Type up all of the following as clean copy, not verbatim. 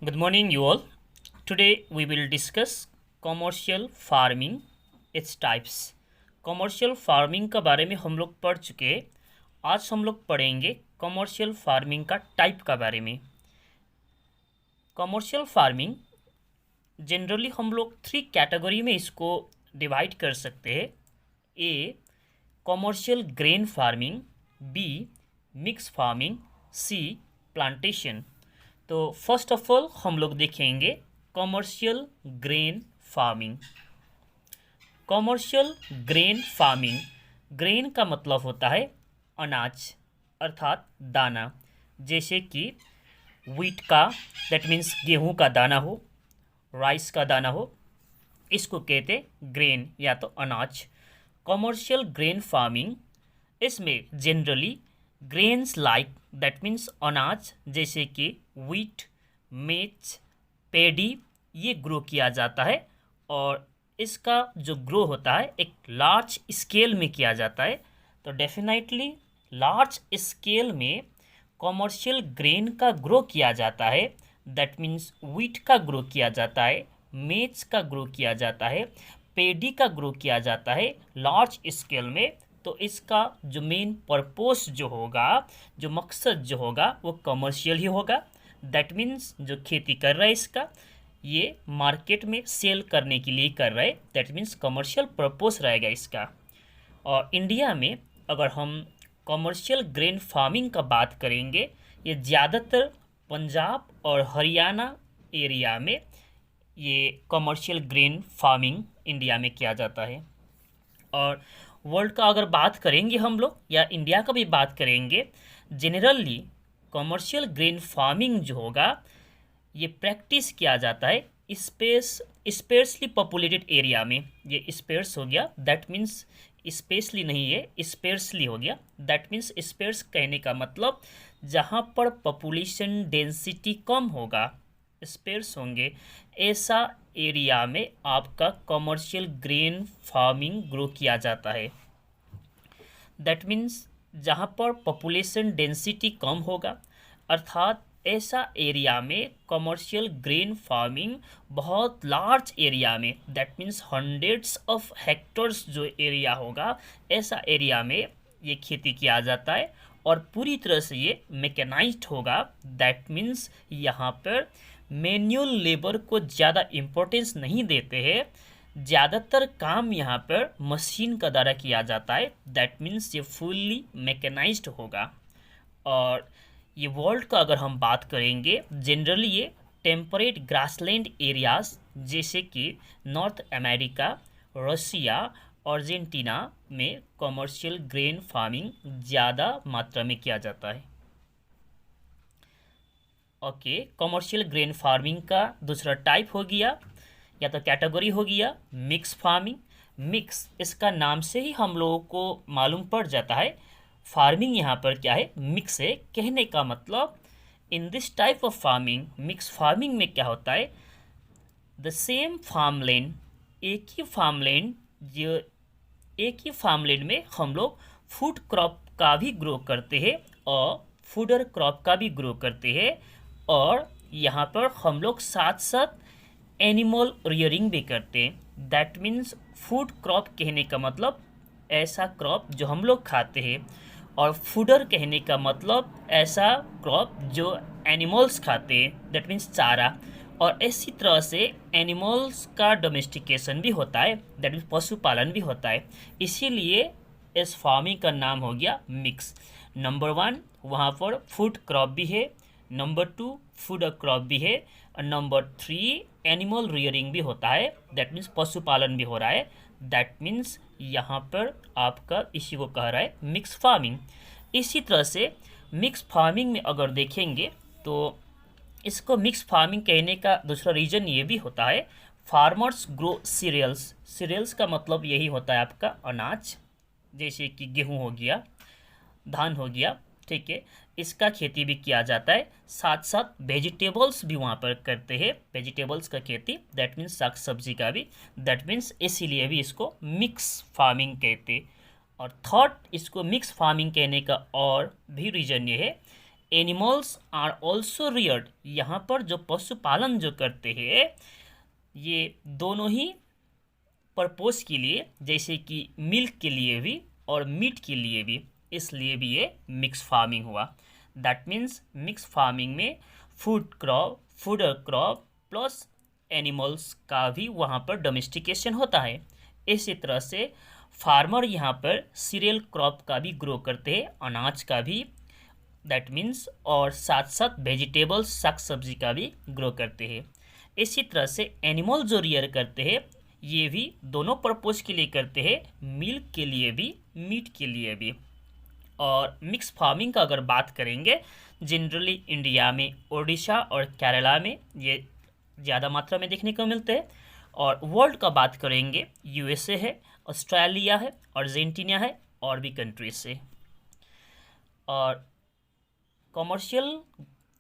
Good morning, you all. Today we will discuss commercial farming, its types. Commercial farming का बारे में हम लोग पढ़ चुके हैं। आज हम लोग पढ़ेंगे कमर्शियल फार्मिंग का टाइप का बारे में। कमर्शियल फार्मिंग जनरली हम लोग 3 कैटेगरी में इसको डिवाइड कर सकते हैं। A commercial grain farming, B mix farming, C plantation. तो फर्स्ट ऑफ ऑल हम लोग देखेंगे commercial grain farming. Commercial grain farming, grain का मतलब होता है अनाज अर्थात दाना, जैसे कि व्हीट का, दैट मीन्स गेहूं का दाना हो, राइस का दाना हो, इसको कहते ग्रेन या तो अनाज। कमर्शियल ग्रेन फार्मिंग, इसमें generally grains like, that means अनाज जैसे कि व्हीट, मेज, पेडी, ये ग्रो किया जाता है और इसका जो ग्रो होता है एक लार्ज स्केल में किया जाता है। तो डेफिनेटली लार्ज स्केल में कमर्शियल ग्रेन का ग्रो किया जाता है, दैट मीन्स व्हीट का ग्रो किया जाता है, मेज का ग्रो किया जाता है, पेडी का ग्रो किया जाता है लार्ज स्केल में। तो इसका जो मेन पर्पस जो होगा, जो मकसद जो होगा वो कमर्शियल ही होगा। दैट मीन्स जो खेती कर रहा है इसका, ये मार्केट में सेल करने के लिए कर रहा है, दैट मीन्स कमर्शियल पर्पस रहेगा इसका। और इंडिया में अगर हम कमर्शियल ग्रेन फार्मिंग का बात करेंगे, ये ज़्यादातर पंजाब और हरियाणा एरिया में ये कमर्शियल ग्रेन फार्मिंग इंडिया में किया जाता है। और वर्ल्ड का अगर बात करेंगे हम लोग या इंडिया का भी बात करेंगे, जनरली कमर्शियल ग्रेन फार्मिंग जो होगा ये प्रैक्टिस किया जाता है स्पेर्सली पॉपुलेटेड एरिया में। ये स्पेर्स हो गया, दैट मीन्स स्पेशली नहीं है, स्पेर्सली हो गया, दैट मीन्स स्पेर्स कहने का मतलब जहाँ पर पॉपुलेशन डेंसिटी कम होगा, स्पेर्स होंगे, ऐसा एरिया में आपका कमर्शियल ग्रेन फार्मिंग ग्रो किया जाता है। दैट मीन्स जहाँ पर पॉपुलेशन डेंसिटी कम होगा, अर्थात ऐसा एरिया में कमर्शियल ग्रेन फार्मिंग बहुत लार्ज एरिया में, that means hundreds of hectares जो एरिया होगा, ऐसा एरिया में ये खेती किया जाता है और पूरी तरह से ये मैकेनाइज्ड होगा। दैट मीन्स यहाँ पर मैन्युअल लेबर को ज़्यादा इम्पोर्टेंस नहीं देते हैं, ज़्यादातर काम यहाँ पर मशीन का द्वारा किया जाता है। दैट मीन्स ये फुल्ली मैकेनाइज्ड होगा। और ये वर्ल्ड का अगर हम बात करेंगे, जनरली ये टेम्परेट ग्रासलैंड एरियाज जैसे कि नॉर्थ अमेरिका, रसिया, अर्जेंटीना में कमर्शियल ग्रेन फार्मिंग ज़्यादा मात्रा में किया जाता है। ओके, कमर्शियल ग्रेन फार्मिंग का दूसरा टाइप हो गया या तो कैटेगरी हो गया मिक्स फार्मिंग। मिक्स, इसका नाम से ही हम लोगों को मालूम पड़ जाता है फार्मिंग यहाँ पर क्या है, मिक्स है। कहने का मतलब in this type of farming, mix farming में क्या होता है, द सेम फार्मलैंड, एक ही फार्मलैंड में हम लोग फूड क्रॉप का भी ग्रो करते हैं और फूडर क्रॉप का भी ग्रो करते हैं। और यहाँ पर हम लोग साथ साथ एनिमल रियरिंग भी करते हैं। दैट मीन्स फूड क्रॉप कहने का मतलब ऐसा क्रॉप जो हम लोग खाते हैं, और फूडर कहने का मतलब ऐसा क्रॉप जो एनिमल्स खाते हैं, दैट मीन्स चारा। और इसी तरह से एनिमल्स का डोमेस्टिकेशन भी होता है, दैट मीन्स पशुपालन भी होता है। इसीलिए इस फार्मिंग का नाम हो गया मिक्स। नंबर 1 वहाँ पर फूड क्रॉप भी है, नंबर 2 फूड क्रॉप भी है, और नंबर 3 एनिमल रियरिंग भी होता है, दैट मीन्स पशुपालन भी हो रहा है। दैट मीन्स यहाँ पर आपका इसी को कह रहा है मिक्स फार्मिंग। इसी तरह से मिक्स फार्मिंग में अगर देखेंगे तो इसको मिक्स फार्मिंग कहने का दूसरा रीज़न ये भी होता है, फार्मर्स ग्रो सीरियल्स। सीरियल्स का मतलब यही होता है आपका अनाज, जैसे कि गेहूँ हो गया, धान हो गया, ठीक है, इसका खेती भी किया जाता है। साथ साथ वेजिटेबल्स भी वहाँ पर करते हैं, वेजिटेबल्स का खेती, दैट मीन्स साग सब्जी का भी, दैट मीन्स इसीलिए भी इसको मिक्स फार्मिंग कहते हैं। और थर्ड, इसको मिक्स फार्मिंग कहने का और भी रीज़न ये है, एनिमल्स आर ऑल्सो रियर्ड, यहाँ पर जो पशुपालन जो करते हैं ये दोनों ही पर्पस के लिए, जैसे कि मिल्क के लिए भी और मीट के लिए भी, इसलिए भी ये मिक्स फार्मिंग हुआ। दैट मीन्स मिक्स फार्मिंग में फूडर क्रॉप प्लस एनिमल्स का भी वहाँ पर डोमेस्टिकेशन होता है। इसी तरह से फार्मर यहाँ पर सीरियल क्रॉप का भी ग्रो करते हैं, अनाज का भी, दैट मीन्स, और साथ साथ वेजिटेबल्स साग सब्जी का भी ग्रो करते हैं। इसी तरह से एनिमल जो रियर करते हैं ये भी दोनों पर्पस के लिए करते हैं, मिल्क के लिए भी मीट के लिए भी। और मिक्स फार्मिंग का अगर बात करेंगे जनरली इंडिया में ओडिशा और केरला में ये ज़्यादा मात्रा में देखने को मिलते हैं। और वर्ल्ड का बात करेंगे यूएसए है, ऑस्ट्रेलिया है, अर्जेंटीना है और भी कंट्रीज से। और कमर्शियल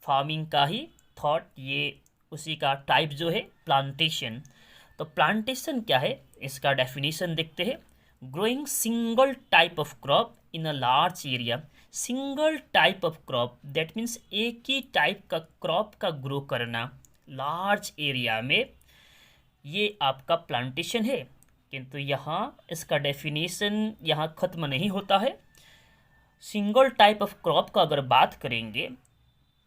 फार्मिंग का ही थॉट, ये उसी का टाइप जो है प्लांटेशन। तो प्लांटेशन क्या है इसका डेफिनेशन देखते हैं। Growing single type of crop in a large area. Single type of crop that means एक ही टाइप का क्रॉप का ग्रो करना लार्ज एरिया में, ये आपका प्लांटेशन है। किंतु यहाँ इसका डेफिनेशन यहाँ ख़त्म नहीं होता है। सिंगल टाइप ऑफ क्रॉप का अगर बात करेंगे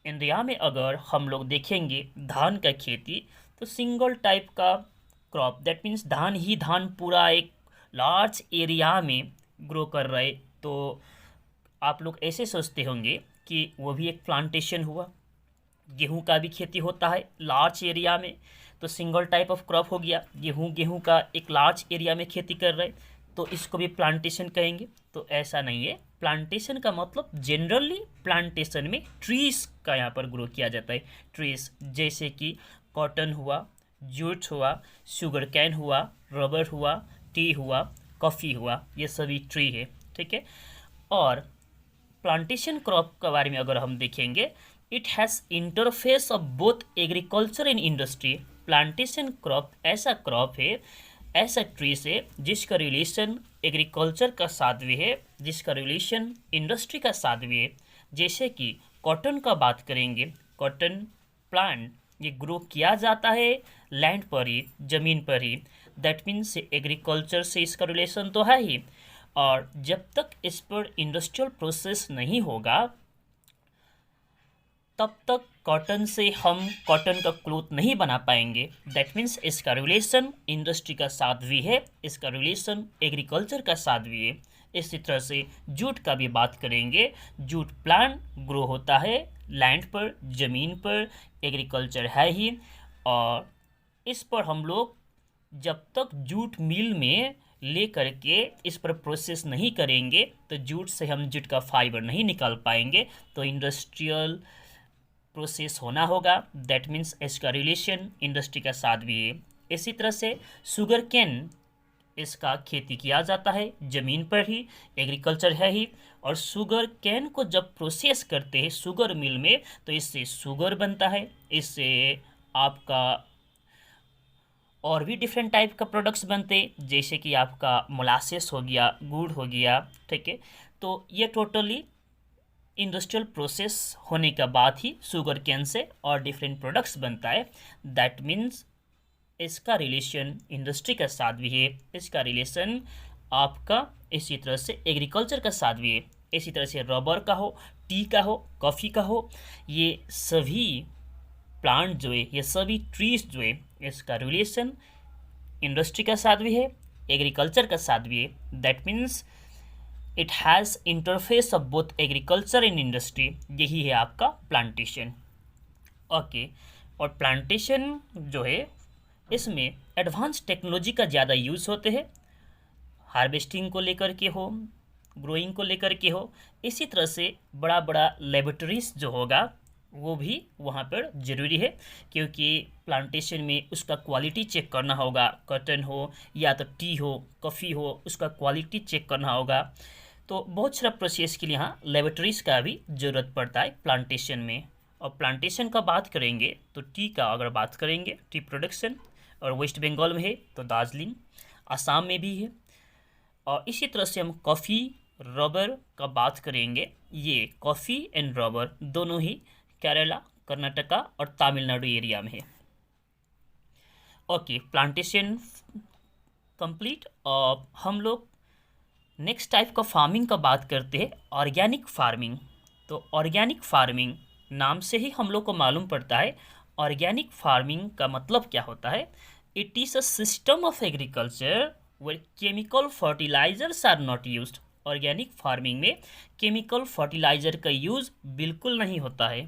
इंडिया में, अगर हम लोग देखेंगे धान का खेती, तो सिंगल टाइप का क्रॉप दैट मीन्स धान ही धान पूरा एक लार्ज एरिया में ग्रो कर रहे, तो आप लोग ऐसे सोचते होंगे कि वो भी एक प्लांटेशन हुआ। गेहूं का भी खेती होता है लार्ज एरिया में, तो सिंगल टाइप ऑफ क्रॉप हो गया। गेहूं का एक लार्ज एरिया में खेती कर रहे, तो इसको भी प्लांटेशन कहेंगे। तो ऐसा नहीं है, प्लांटेशन का मतलब जनरली प्लांटेशन में ट्रीज का यहाँ पर ग्रो किया जाता है। ट्रीज जैसे कि कॉटन हुआ, जूट हुआ, शुगर कैन हुआ, रबर हुआ, टी हुआ, कॉफ़ी हुआ, ये सभी ट्री है, ठीक है। और प्लांटेशन क्रॉप के बारे में अगर हम देखेंगे, it has interface of both agriculture and industry. Plantation crop ऐसा क्रॉप है, ऐसा ट्री से जिसका रिलेशन एग्रीकल्चर का साथ भी है, जिसका रिलेशन इंडस्ट्री का साथ भी है। जैसे कि कॉटन का बात करेंगे, कॉटन प्लांट ये ग्रो किया जाता है लैंड पर ही, ज़मीन पर ही, दैट मीन्स एग्रीकल्चर से इसका रिलेशन तो है ही। और जब तक इस पर इंडस्ट्रियल प्रोसेस नहीं होगा तब तक कॉटन से हम कॉटन का क्लोथ नहीं बना पाएंगे। दैट मीन्स इसका रिलेशन इंडस्ट्री का साथ भी है, इसका रिलेशन एग्रीकल्चर का साथ भी है। इसी तरह से जूट का भी बात करेंगे, जूट प्लांट ग्रो होता है लैंड पर, ज़मीन पर, एग्रीकल्चर है ही। और इस पर हम लोग जब तक जूट मिल में ले करके इस पर प्रोसेस नहीं करेंगे तो जूट से हम जूट का फाइबर नहीं निकाल पाएंगे, तो इंडस्ट्रियल प्रोसेस होना होगा। दैट मीन्स इसका रिलेशन इंडस्ट्री का साथ भी है। इसी तरह से शुगर कैन, इसका खेती किया जाता है ज़मीन पर ही, एग्रीकल्चर है ही। और शुगर कैन को जब प्रोसेस करते हैं शुगर मिल में, तो इससे शुगर बनता है, इससे आपका और भी डिफरेंट टाइप का प्रोडक्ट्स बनते हैं, जैसे कि आपका मोलासेस हो गया, गुड़ हो गया, ठीक है। तो ये टोटली इंडस्ट्रियल प्रोसेस होने के बाद ही शुगर कैन से और डिफरेंट प्रोडक्ट्स बनता है। दैट मीन्स इसका रिलेशन इंडस्ट्री का साथ भी है, इसका रिलेशन आपका इसी तरह से एग्रीकल्चर का साथ भी है। इसी तरह से रबर का हो, टी का हो, कॉफ़ी का हो, ये सभी प्लांट जो है, ये सभी ट्रीज जो है, इसका रिलेशन इंडस्ट्री का साथ भी है, एग्रीकल्चर का साथ भी है। That means it has interface of both agriculture and industry. यही है आपका प्लांटेशन। ओके। और प्लांटेशन जो है इसमें एडवांस टेक्नोलॉजी का ज़्यादा यूज़ होते हैं, हार्वेस्टिंग को लेकर के हो, ग्रोइंग को लेकर के हो। इसी तरह से बड़ा बड़ा लेबोरेटरीज जो होगा वो भी वहाँ पर ज़रूरी है, क्योंकि प्लांटेशन में उसका क्वालिटी चेक करना होगा। कॉटन हो या तो टी हो, कॉफ़ी हो, उसका क्वालिटी चेक करना होगा। तो बहुत सारा प्रोसेस के लिए यहाँ लेबोरेटरीज़ का भी ज़रूरत पड़ता है प्लांटेशन में। और प्लांटेशन का बात करेंगे तो टी का अगर बात करेंगे, टी प्रोडक्शन और वेस्ट बंगाल में है तो दार्जिलिंग, आसाम में भी है। और इसी तरह से हम कॉफ़ी रबर का बात करेंगे, ये कॉफ़ी एंड रबर दोनों ही केरला, कर्नाटका और तमिलनाडु एरिया में है। Okay, plantation complete. और हम लोग नेक्स्ट टाइप का फार्मिंग का बात करते हैं, ऑर्गेनिक फार्मिंग। तो ऑर्गेनिक फार्मिंग नाम से ही हम लोग को मालूम पड़ता है ऑर्गेनिक फार्मिंग का मतलब क्या होता है। It is a system of agriculture where chemical fertilisers are not used. Organic farming में केमिकल फर्टिलाइजर का यूज़ बिल्कुल नहीं होता है।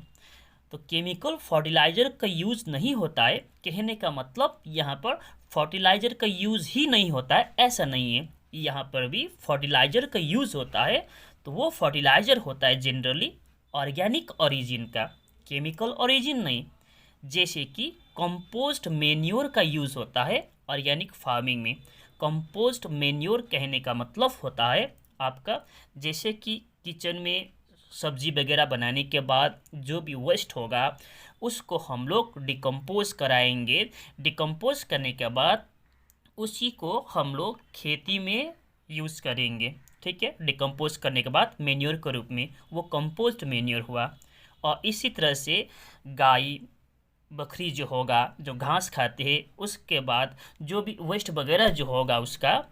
तो केमिकल फर्टिलाइजर का यूज़ नहीं होता है, कहने का मतलब यहाँ पर फर्टिलाइजर का यूज़ ही नहीं होता है ऐसा नहीं है, यहाँ पर भी फर्टिलाइजर का यूज़ होता है। तो वो फर्टिलाइजर होता है जनरली ऑर्गेनिक ओरिजिन का, केमिकल ओरिजिन नहीं। जैसे कि कंपोस्ट मेन्योर का यूज़ होता है ऑर्गेनिक फार्मिंग में। कंपोस्ट मेन्योर कहने का मतलब होता है आपका, जैसे कि किचन में सब्जी वगैरह बनाने के बाद जो भी वेस्ट होगा उसको हम लोग डिकम्पोज कराएंगे। डिकम्पोज करने के बाद उसी को हम लोग खेती में यूज़ करेंगे। ठीक है, डिकम्पोज करने के बाद मेन्योर के रूप में वो कंपोस्ट मेन्योर हुआ। और इसी तरह से गाय बकरी जो होगा, जो घास खाते हैं, उसके बाद जो भी वेस्ट वगैरह जो होगा उसका,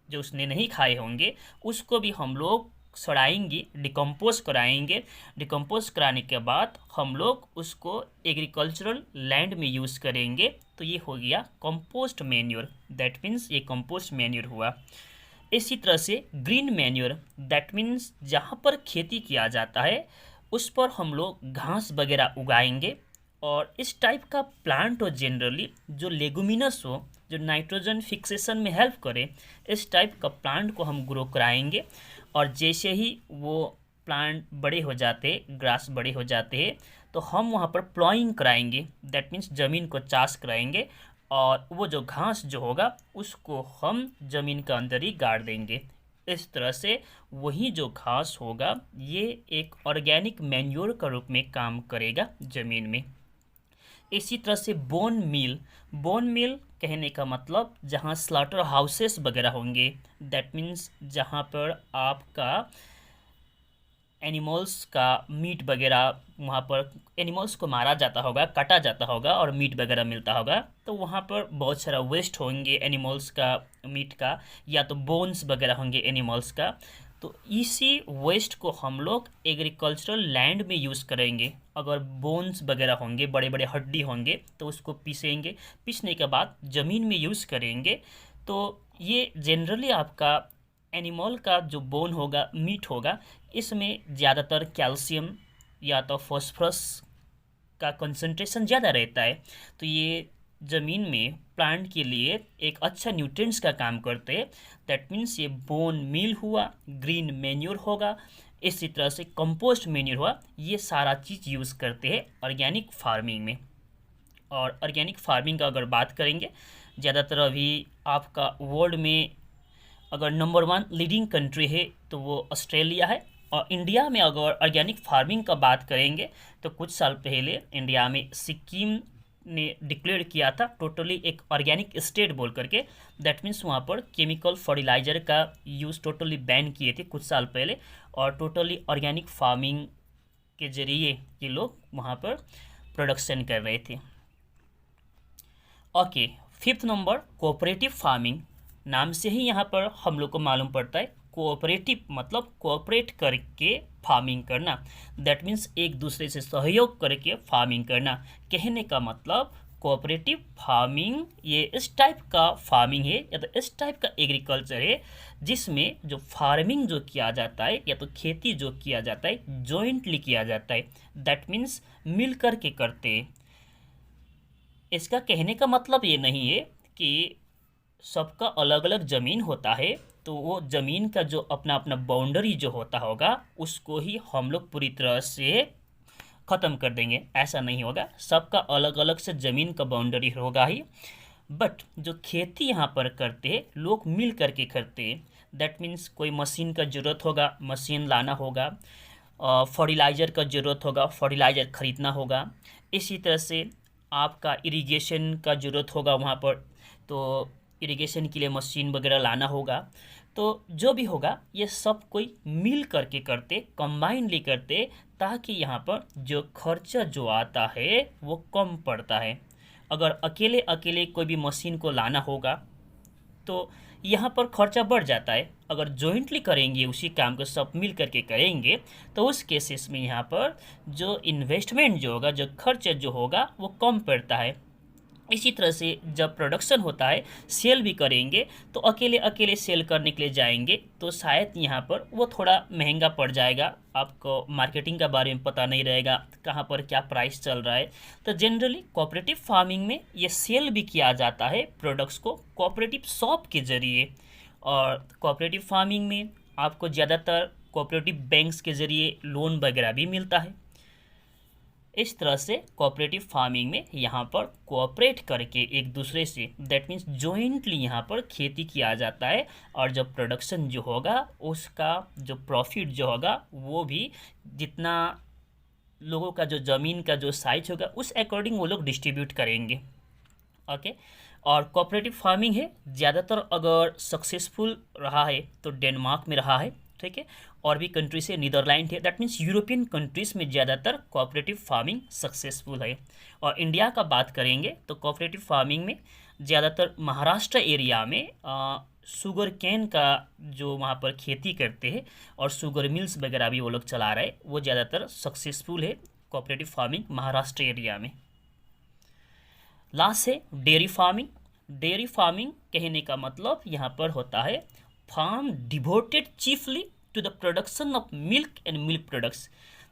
जो उसने नहीं खाए होंगे, उसको भी हम लोग सड़ाएंगे, डिकम्पोज कराएंगे। डिकम्पोज कराने के बाद हम लोग उसको एग्रीकल्चरल लैंड में यूज़ करेंगे। तो ये हो गया कंपोस्ट मैन्योर, दैट मीन्स ये कंपोस्ट मैन्योर हुआ। इसी तरह से ग्रीन मैन्योर, दैट मीन्स जहाँ पर खेती किया जाता है उस पर हम लोग घास वगैरह उगाएंगे। और इस टाइप का प्लांट हो जनरली जो लेगुमिनस हो, जो नाइट्रोजन फिक्सेशन में हेल्प करे, इस टाइप का प्लांट को हम ग्रो कराएंगे। और जैसे ही वो प्लांट बड़े हो जाते, ग्रास बड़े हो जाते हैं, तो हम वहाँ पर प्लॉइंग कराएंगे, दैट मीन्स ज़मीन को चाष कराएंगे। और वो जो घास जो होगा उसको हम ज़मीन के अंदर ही गाड़ देंगे। इस तरह से वही जो घास होगा ये एक ऑर्गेनिक मैन्योर का रूप में काम करेगा ज़मीन में। इसी तरह से बोन मील, बोन मिल कहने का मतलब जहाँ स्लॉटर हाउसेस वगैरह होंगे, दैट मीन्स जहाँ पर आपका एनिमल्स का मीट वगैरह, वहाँ पर एनिमल्स को मारा जाता होगा, काटा जाता होगा और मीट वगैरह मिलता होगा। तो वहाँ पर बहुत सारा वेस्ट होंगे एनिमल्स का, मीट का, या तो बोन्स वगैरह होंगे एनिमल्स का। तो इसी वेस्ट को हम लोग एग्रीकल्चरल लैंड में यूज़ करेंगे। अगर बोन्स वगैरह होंगे, बड़े बड़े हड्डी होंगे, तो उसको पीसेंगे, पीसने के बाद ज़मीन में यूज़ करेंगे। तो ये जनरली आपका एनिमल का जो बोन होगा, मीट होगा, इसमें ज़्यादातर कैल्शियम या तो फॉस्फोरस का कंसंट्रेशन ज़्यादा रहता है। तो ये ज़मीन में प्लांट के लिए एक अच्छा न्यूट्रिएंट्स का काम करते हैं। दैट मीन्स ये बोन मील हुआ, ग्रीन मैन्योर होगा, इसी तरह से कंपोस्ट मैन्योर हुआ। ये सारा चीज़ यूज़ करते हैं ऑर्गेनिक फार्मिंग में। और ऑर्गेनिक फार्मिंग का अगर बात करेंगे, ज़्यादातर अभी आपका वर्ल्ड में अगर नंबर 1 लीडिंग कंट्री है तो वो ऑस्ट्रेलिया है। और इंडिया में अगर ऑर्गेनिक फार्मिंग का बात करेंगे तो कुछ साल पहले इंडिया में सिक्किम ने डिक्लेयर किया था टोटली एक ऑर्गेनिक स्टेट बोल करके। दैट मीन्स वहाँ पर केमिकल फर्टिलाइज़र का यूज़ टोटली बैन किए थे कुछ साल पहले, और टोटली ऑर्गेनिक फार्मिंग के ज़रिए ये लोग वहाँ पर प्रोडक्शन कर रहे थे। Okay, 5th number cooperative farming. नाम से ही यहाँ पर हम लोग को मालूम पड़ता है कोऑपरेटिव मतलब कोऑपरेट करके फार्मिंग करना, दैट मीन्स एक दूसरे से सहयोग करके फार्मिंग करना। कहने का मतलब कोऑपरेटिव फार्मिंग ये इस टाइप का फार्मिंग है या तो इस टाइप का एग्रीकल्चर है जिसमें जो फार्मिंग जो किया जाता है या तो खेती जो किया जाता है जॉइंटली किया जाता है, दैट मीन्स मिल कर के करते हैं। इसका कहने का मतलब ये नहीं है कि सबका अलग अलग ज़मीन होता है तो वो ज़मीन का जो अपना अपना बाउंड्री जो होता होगा उसको ही हम लोग पूरी तरह से ख़त्म कर देंगे, ऐसा नहीं होगा। सबका अलग अलग से ज़मीन का बाउंड्री होगा ही, बट जो खेती यहाँ पर करते हैं लोग मिल करके करते हैं। दैट मीन्स कोई मशीन का ज़रूरत होगा, मशीन लाना होगा, फर्टिलाइज़र का ज़रूरत होगा, फर्टिलाइज़र ख़रीदना होगा। इसी तरह से आपका इरिगेशन का ज़रूरत होगा वहाँ पर, तो इरिगेशन के लिए मशीन वगैरह लाना होगा। तो जो भी होगा ये सब कोई मिल करके करते, कंबाइनली करते, ताकि यहाँ पर जो खर्चा जो आता है वो कम पड़ता है। अगर अकेले अकेले कोई भी मशीन को लाना होगा तो यहाँ पर खर्चा बढ़ जाता है। अगर जॉइंटली करेंगे, उसी काम को सब मिल करके करेंगे, तो उस केसेस में यहाँ पर जो इन्वेस्टमेंट जो होगा, जो खर्चा जो होगा वो कम पड़ता है। इसी तरह से जब प्रोडक्शन होता है, सेल भी करेंगे, तो अकेले अकेले सेल करने के लिए जाएंगे तो शायद यहाँ पर वो थोड़ा महंगा पड़ जाएगा। आपको मार्केटिंग के बारे में पता नहीं रहेगा, कहाँ पर क्या प्राइस चल रहा है। तो जनरली कोऑपरेटिव फार्मिंग में ये सेल भी किया जाता है प्रोडक्ट्स को कोऑपरेटिव शॉप के ज़रिए। और कोऑपरेटिव फार्मिंग में आपको ज़्यादातर कोऑपरेटिव बैंक्स के ज़रिए लोन वगैरह भी मिलता है। इस तरह से कोऑपरेटिव फार्मिंग में यहाँ पर कोऑपरेट करके एक दूसरे से, दैट मीन्स जॉइंटली यहाँ पर खेती किया जाता है। और जब प्रोडक्शन जो होगा उसका जो प्रॉफिट जो होगा वो भी जितना लोगों का जो ज़मीन का जो साइज होगा उस अकॉर्डिंग वो लोग डिस्ट्रीब्यूट करेंगे। ओके। और कोऑपरेटिव फार्मिंग है ज़्यादातर अगर सक्सेसफुल रहा है तो डेनमार्क में रहा है, ठीक है। और भी कंट्री से नीदरलैंड है, दैट मीन्स यूरोपियन कंट्रीज़ में ज़्यादातर कोऑपरेटिव फार्मिंग सक्सेसफुल है। और इंडिया का बात करेंगे तो कोऑपरेटिव फार्मिंग में ज़्यादातर महाराष्ट्र एरिया में शुगर कैन का जो वहाँ पर खेती करते हैं और शुगर मिल्स वगैरह भी वो लोग चला रहे हैं, वो ज़्यादातर सक्सेसफुल है कोऑपरेटिव फार्मिंग महाराष्ट्र एरिया में। लास्ट है डेयरी फार्मिंग। डेयरी फार्मिंग कहने का मतलब यहाँ पर होता है farm devoted chiefly to the production of milk and milk products,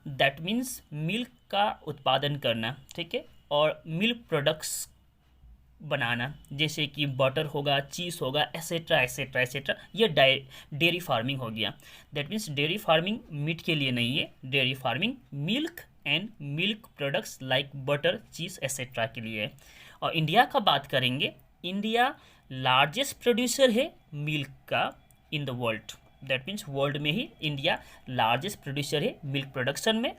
that means milk का उत्पादन करना, ठीक है, और मिल्क प्रोडक्ट्स बनाना, जैसे कि बटर होगा, चीज़ होगा, एसेट्रा एसेट्रा एसेट्रा। ये डेयरी फार्मिंग हो गया। That means dairy farming meat के लिए नहीं है, dairy farming milk and milk products like butter, cheese etcetera के लिए है। और इंडिया का बात करेंगे, इंडिया लार्जेस्ट प्रोड्यूसर है मिल्क का in the world, that means world में ही इंडिया लार्जेस्ट प्रोड्यूसर है मिल्क प्रोडक्शन में।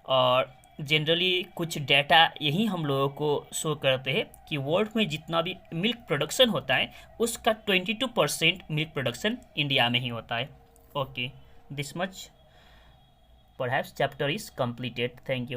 और जनरली कुछ डाटा यही हम लोगों को शो करते हैं कि वर्ल्ड में जितना भी मिल्क प्रोडक्शन होता है उसका 22% मिल्क प्रोडक्शन इंडिया में ही होता है। Okay, this much perhaps chapter is completed. Thank you.